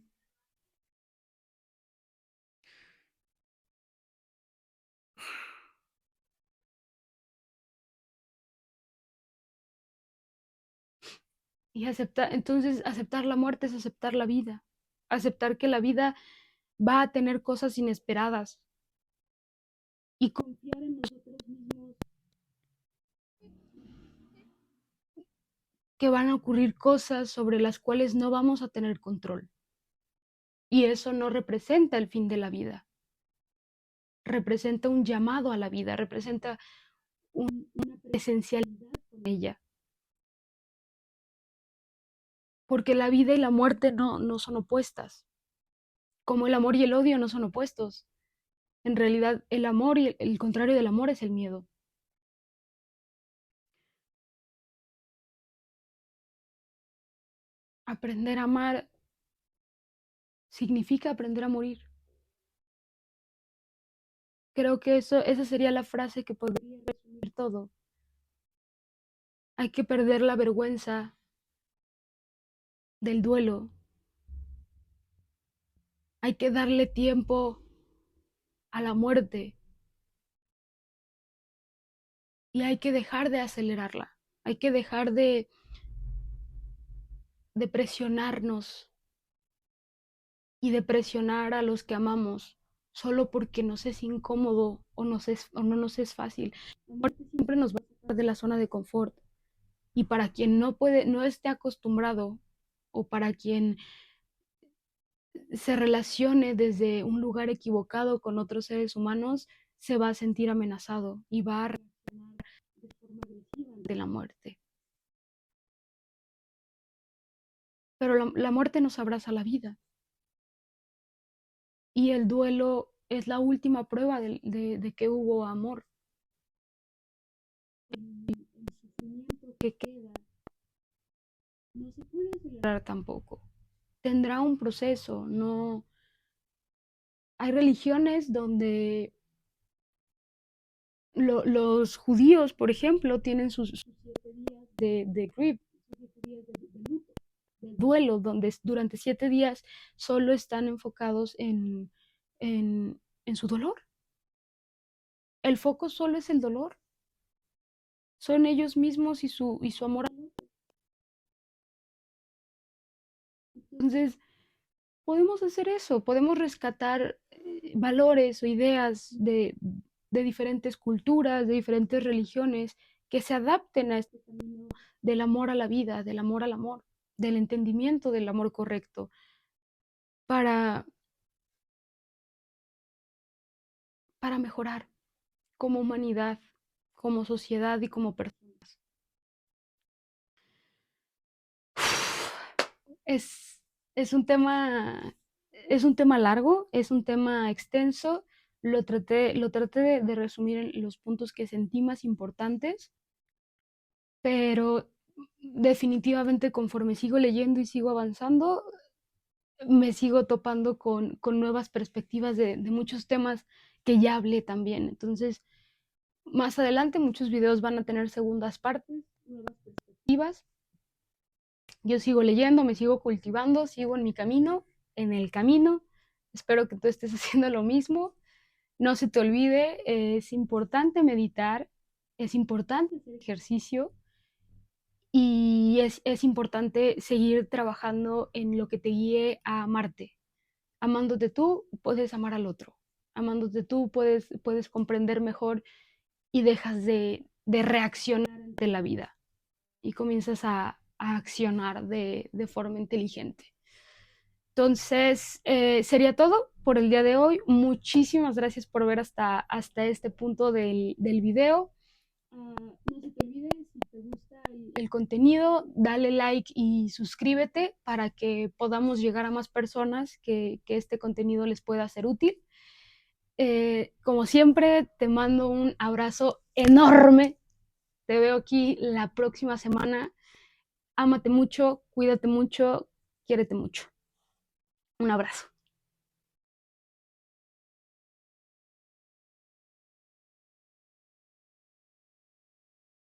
Y aceptar, entonces aceptar la muerte es aceptar la vida, aceptar que la vida va a tener cosas inesperadas y confiar en nosotros mismos que van a ocurrir cosas sobre las cuales no vamos a tener control. Y eso no representa el fin de la vida, representa un llamado a la vida, representa una presencialidad con ella. Porque la vida y la muerte no son opuestas, como el amor y el odio no son opuestos. En realidad, el amor y el contrario del amor es el miedo. Aprender a amar significa aprender a morir. Creo que esa sería la frase que podría resumir todo. Hay que perder la vergüenza del duelo. Hay que darle tiempo a la muerte y hay que dejar de acelerarla. Hay que dejar de presionarnos y de presionar a los que amamos solo porque nos es incómodo o no nos es fácil. La muerte siempre nos va a sacar de la zona de confort. Y para quien no puede, no esté acostumbrado o para quien se relacione desde un lugar equivocado con otros seres humanos, se va a sentir amenazado y va a reaccionar de forma agresiva ante la muerte. Pero la muerte nos abraza la vida y el duelo es la última prueba de que hubo amor. El sufrimiento que queda no se puede acelerar tampoco. Tendrá un proceso, no. Hay religiones donde los judíos, por ejemplo, tienen sus 7 días de grief, sus 7 días de luto, de duelo, donde durante 7 días solo están enfocados en su dolor. El foco solo es el dolor. Son ellos mismos y su amor. Entonces, podemos hacer eso, podemos rescatar valores o ideas de diferentes culturas, de diferentes religiones, que se adapten a este camino del amor a la vida, del amor al amor, del entendimiento del amor correcto, para, para mejorar como humanidad, como sociedad y como personas. Es, es un tema, es un tema largo, es un tema extenso. Lo traté de resumir en los puntos que sentí más importantes, pero definitivamente conforme sigo leyendo y sigo avanzando, me sigo topando con nuevas perspectivas de muchos temas que ya hablé también. Entonces, más adelante muchos videos van a tener segundas partes, nuevas perspectivas. Yo sigo leyendo, me sigo cultivando, sigo en mi camino, en el camino. Espero que tú estés haciendo lo mismo. No se te olvide, es importante meditar, es importante hacer ejercicio y es importante seguir trabajando en lo que te guíe a amarte. Amándote tú, puedes amar al otro. Amándote tú, puedes comprender mejor y dejas de reaccionar ante la vida y comienzas a accionar de forma inteligente. Entonces, sería todo por el día de hoy. Muchísimas gracias por ver hasta este punto del video. No se te olvide, si te gusta el contenido, dale like y suscríbete para que podamos llegar a más personas que este contenido les pueda ser útil. Como siempre, te mando un abrazo enorme. Te veo aquí la próxima semana Ámate mucho, cuídate mucho, quiérete mucho. Un abrazo.